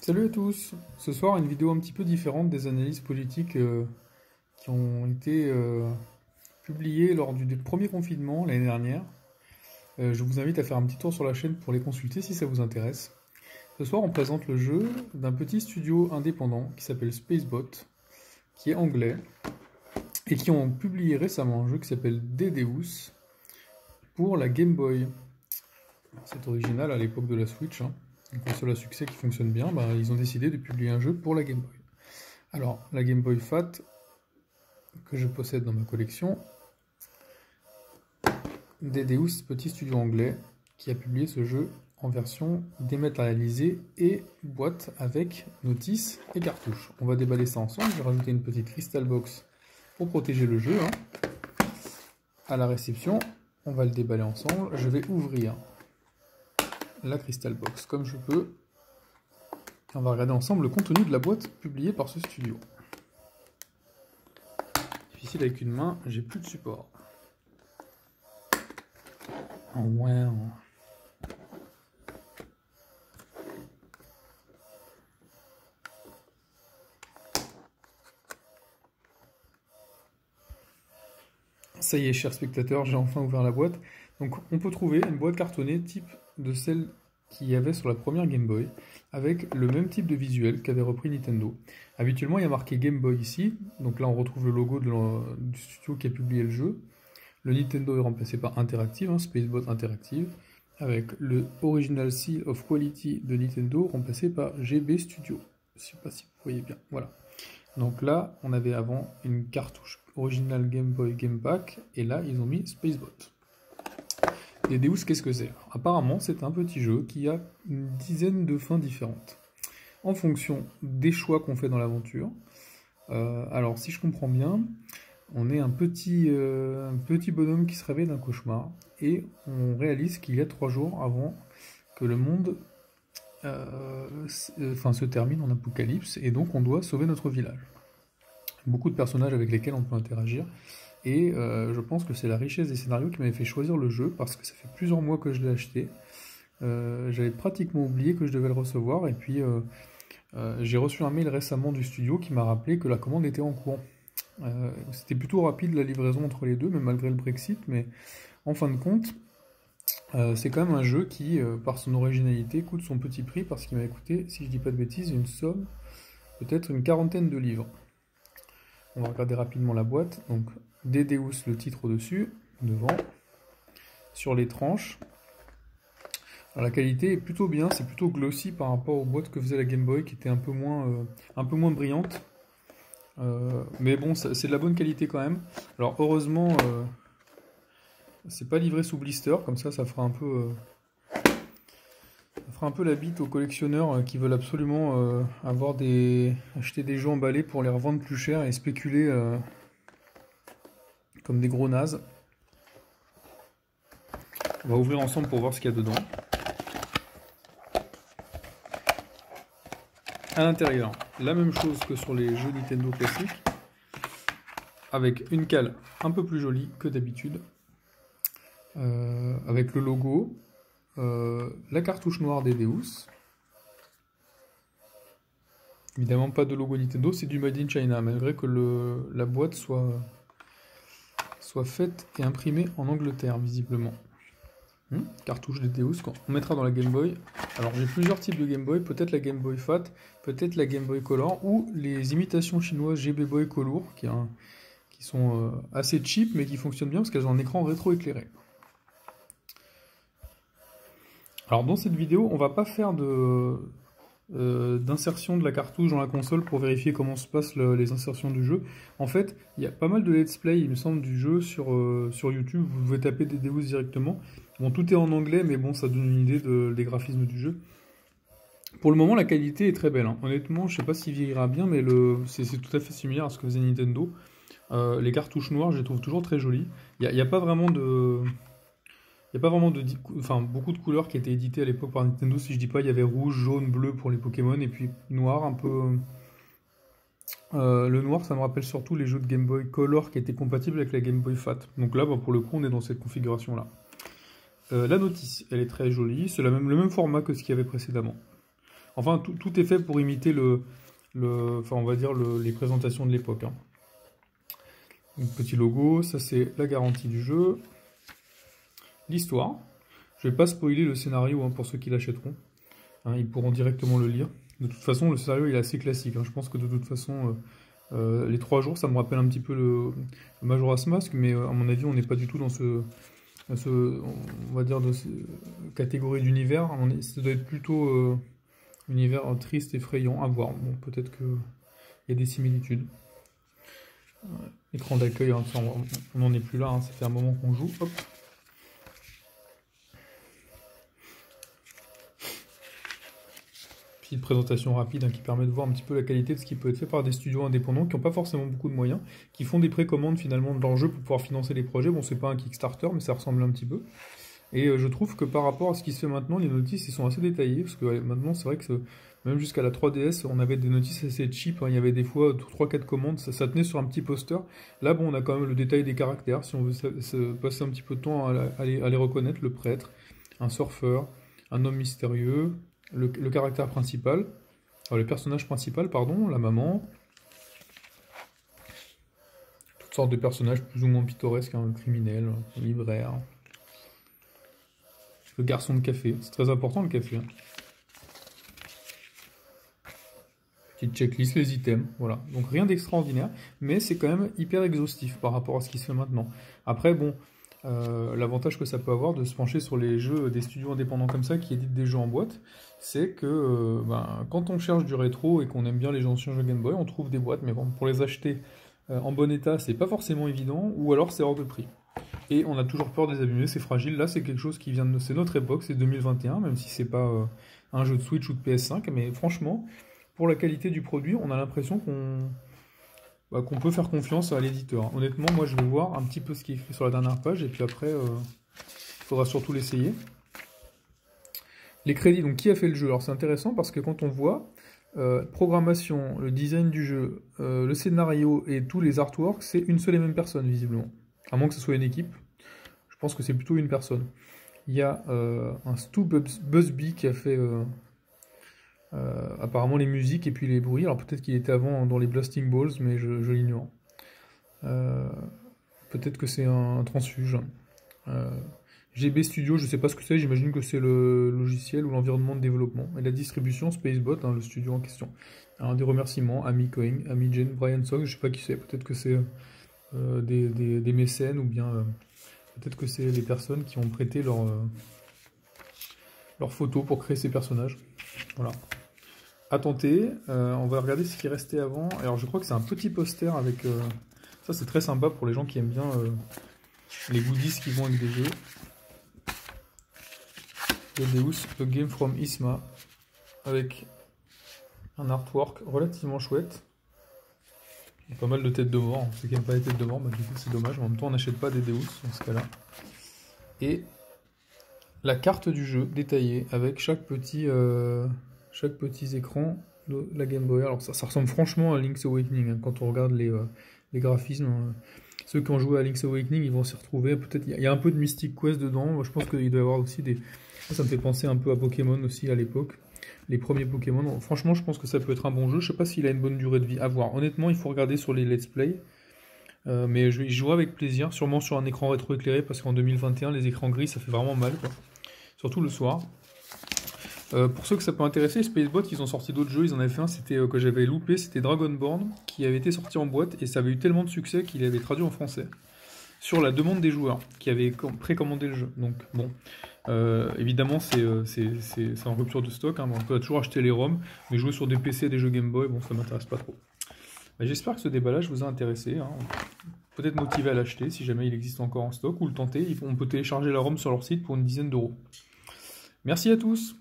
Salut à tous! Ce soir, une vidéo un petit peu différente des analyses politiques qui ont été publiées lors du premier confinement l'année dernière. Je vous invite à faire un petit tour sur la chaîne pour les consulter si ça vous intéresse. Ce soir, on présente le jeu d'un petit studio indépendant qui s'appelle Spacebot, qui est anglais, et qui ont publié récemment un jeu qui s'appelle Dedeus pour la Game Boy. C'est original à l'époque de la Switch, hein. Une console à succès qui fonctionne bien, ils ont décidé de publier un jeu pour la Game Boy. Alors, la Game Boy Fat, que je possède dans ma collection, Dedeus, petit studio anglais, qui a publié ce jeu en version dématérialisée et boîte avec notice et cartouche. On va déballer ça ensemble, je vais rajouter une petite Crystal Box pour protéger le jeu. À la réception, on va le déballer ensemble, je vais ouvrir la Crystal Box comme je peux. Et on va regarder ensemble le contenu de la boîte publiée par ce studio. Difficile avec une main, j'ai plus de support. Oh ouais. Ça y est, chers spectateurs, j'ai enfin ouvert la boîte. Donc on peut trouver une boîte cartonnée type de celle qu'il y avait sur la première Game Boy, avec le même type de visuel qu'avait repris Nintendo. Habituellement, il y a marqué Game Boy ici, donc là on retrouve le logo du studio qui a publié le jeu. Le Nintendo est remplacé par Interactive, Spacebot Interactive, avec le Original Seal of Quality de Nintendo remplacé par GB Studio. Je ne sais pas si vous voyez bien, voilà. Donc là, on avait avant une cartouche Original Game Boy Game Pack, et là, ils ont mis Spacebot. Dedeus, qu'est-ce que c'est? Apparemment, c'est un petit jeu qui a une dizaine de fins différentes, en fonction des choix qu'on fait dans l'aventure. Alors, si je comprends bien, on est un petit bonhomme qui se réveille d'un cauchemar, et on réalise qu'il y a 3 jours avant que le monde se termine en apocalypse, et donc on doit sauver notre village. Beaucoup de personnages avec lesquels on peut interagir, et je pense que c'est la richesse des scénarios qui m'avait fait choisir le jeu, parce que ça fait plusieurs mois que je l'ai acheté. J'avais pratiquement oublié que je devais le recevoir, et puis j'ai reçu un mail récemment du studio qui m'a rappelé que la commande était en cours. C'était plutôt rapide la livraison entre les deux, mais malgré le Brexit, mais en fin de compte, c'est quand même un jeu qui, par son originalité, coûte son petit prix, parce qu'il m'a coûté, si je dis pas de bêtises, une somme, peut-être une 40aine de livres. On va regarder rapidement la boîte. Donc, Dedeus, le titre au-dessus, devant, sur les tranches. Alors, la qualité est plutôt bien, c'est plutôt glossy par rapport aux boîtes que faisait la Game Boy, qui était un peu moins brillante. Mais bon, c'est de la bonne qualité quand même. Alors, heureusement, c'est pas livré sous blister, comme ça fera un peu... Ça fera un peu la bite aux collectionneurs qui veulent absolument acheter des jeux emballés pour les revendre plus cher et spéculer comme des gros nazes. On va ouvrir ensemble pour voir ce qu'il y a dedans. À l'intérieur, la même chose que sur les jeux Nintendo classiques, avec une cale un peu plus jolie que d'habitude, avec le logo. La cartouche noire Dedeus. Évidemment pas de logo Nintendo, c'est du Made in China, malgré que la boîte soit faite et imprimée en Angleterre, visiblement. Cartouche Dedeus, on mettra dans la Game Boy. Alors j'ai plusieurs types de Game Boy, peut-être la Game Boy Fat, peut-être la Game Boy Color, ou les imitations chinoises GB Boy Color, qui sont assez cheap, mais qui fonctionnent bien parce qu'elles ont un écran rétro-éclairé. Alors dans cette vidéo, on va pas faire d'insertion de la cartouche dans la console pour vérifier comment se passent les insertions du jeu. En fait, il y a pas mal de let's play, il me semble, du jeu sur YouTube. Vous pouvez taper Dedeus directement. Bon, tout est en anglais, mais bon, ça donne une idée des graphismes du jeu. Pour le moment, la qualité est très belle, hein. Honnêtement, je sais pas s'il vieillira bien, mais c'est tout à fait similaire à ce que faisait Nintendo. Les cartouches noires, je les trouve toujours très jolies. Il n'y a pas vraiment de... Il n'y a pas vraiment beaucoup de couleurs qui étaient éditées à l'époque par Nintendo, si je dis pas, il y avait rouge, jaune, bleu pour les Pokémon, et puis noir un peu... le noir, ça me rappelle surtout les jeux de Game Boy Color qui étaient compatibles avec la Game Boy Fat. Donc là, pour le coup, on est dans cette configuration-là. La notice, elle est très jolie, c'est le même format que ce qu'il y avait précédemment. Enfin, tout est fait pour imiter enfin, on va dire les présentations de l'époque. Hein. Donc, petit logo, ça c'est la garantie du jeu. L'histoire. Je vais pas spoiler le scénario hein, pour ceux qui l'achèteront. Hein, ils pourront directement le lire. De toute façon, le scénario il est assez classique. Hein. Je pense que de toute façon, les 3 jours, ça me rappelle un petit peu le Majora's Mask, mais à mon avis, on n'est pas du tout dans on va dire, de cette catégorie d'univers. Ça doit être plutôt univers triste, effrayant, à voir. Bon, peut-être qu'il y a des similitudes. Écran d'accueil, hein, on n'en est plus là, hein, ça fait un moment qu'on joue. Hop. Petite présentation rapide hein, qui permet de voir un petit peu la qualité de ce qui peut être fait par des studios indépendants qui n'ont pas forcément beaucoup de moyens, qui font des précommandes finalement de leur jeu pour pouvoir financer les projets. Bon, c'est pas un Kickstarter, mais ça ressemble un petit peu. Et je trouve que par rapport à ce qui se fait maintenant, les notices ils sont assez détaillées, parce que maintenant c'est vrai que même jusqu'à la 3DS, on avait des notices assez cheap, hein. Il y avait des fois 3-4 commandes, ça tenait sur un petit poster. Là, bon, on a quand même le détail des caractères, si on veut passer un petit peu de temps à les reconnaître, le prêtre, un surfeur, un homme mystérieux, le caractère principal, le personnage principal, pardon, la maman, toutes sortes de personnages plus ou moins pittoresques, hein, le criminel, le libraire, le garçon de café, c'est très important le café. Hein. Petite checklist, les items, voilà. Donc rien d'extraordinaire, mais c'est quand même hyper exhaustif par rapport à ce qui se fait maintenant. Après, bon, l'avantage que ça peut avoir de se pencher sur les jeux des studios indépendants comme ça qui éditent des jeux en boîte, c'est que quand on cherche du rétro et qu'on aime bien les anciens jeux Game Boy, on trouve des boîtes, mais bon, pour les acheter en bon état, c'est pas forcément évident, ou alors c'est hors de prix. Et on a toujours peur de les abîmer, c'est fragile. Là, c'est quelque chose qui vient de... C'est notre époque, c'est 2021, même si c'est pas un jeu de Switch ou de PS5, mais franchement, pour la qualité du produit, on a l'impression qu'on peut faire confiance à l'éditeur. Honnêtement, moi, je vais voir un petit peu ce qui est écrit sur la dernière page, et puis après, il faudra surtout l'essayer. Les crédits, donc qui a fait le jeu? Alors c'est intéressant parce que quand on voit programmation, le design du jeu, le scénario et tous les artworks, c'est une seule et même personne, visiblement. À moins que ce soit une équipe. Je pense que c'est plutôt une personne. Il y a un Stu Busby qui a fait apparemment les musiques et puis les bruits. Alors peut-être qu'il était avant dans les Blasting Balls, mais je l'ignore. Peut-être que c'est un transfuge. GB Studio, je ne sais pas ce que c'est, j'imagine que c'est le logiciel ou l'environnement de développement. Et la distribution, Spacebot, hein, le studio en question. Alors, des remerciements, Amy Cohen, Amy Jane, Brian Sogg, je ne sais pas qui c'est, peut-être que c'est des mécènes ou bien peut-être que c'est les personnes qui ont prêté leurs photos pour créer ces personnages. Voilà. À tenter, on va regarder ce qui restait avant. Alors je crois que c'est un petit poster avec... ça c'est très sympa pour les gens qui aiment bien les goodies qui vont avec des jeux. Deus, A Game from Isma, avec un artwork relativement chouette. Il y a pas mal de têtes de mort, ceux qui n'aiment pas les têtes de mort, bah, du coup c'est dommage, en même temps on n'achète pas des Deus dans ce cas-là. Et la carte du jeu détaillée avec chaque petit écran de la Game Boy. Alors ça ressemble franchement à Link's Awakening, hein, quand on regarde les graphismes. Ceux qui ont joué à Link's Awakening, ils vont s'y retrouver. Peut-être il y a un peu de Mystic Quest dedans. Moi, je pense qu'il doit y avoir aussi des... Ça me fait penser un peu à Pokémon aussi à l'époque. Les premiers Pokémon. Franchement, je pense que ça peut être un bon jeu. Je sais pas s'il a une bonne durée de vie. À voir. Honnêtement, il faut regarder sur les Let's Play. Mais je jouerai avec plaisir. Sûrement sur un écran rétroéclairé parce qu'en 2021, les écrans gris, ça fait vraiment mal, quoi. Surtout le soir. Pour ceux que ça peut intéresser, Spacebot, ils ont sorti d'autres jeux. Ils en avaient fait un, c'était que j'avais loupé. C'était Dragonborn, qui avait été sorti en boîte. Et ça avait eu tellement de succès qu'il avait traduit en français. Sur la demande des joueurs qui avaient précommandé le jeu. Donc bon, évidemment c'est en rupture de stock, hein, on peut toujours acheter les ROM, mais jouer sur des PC et des jeux Game Boy, bon ça m'intéresse pas trop. J'espère que ce déballage vous a intéressé, hein. Peut-être motivé à l'acheter si jamais il existe encore en stock, ou le tenter, on peut télécharger la ROM sur leur site pour une dizaine d'euros. Merci à tous.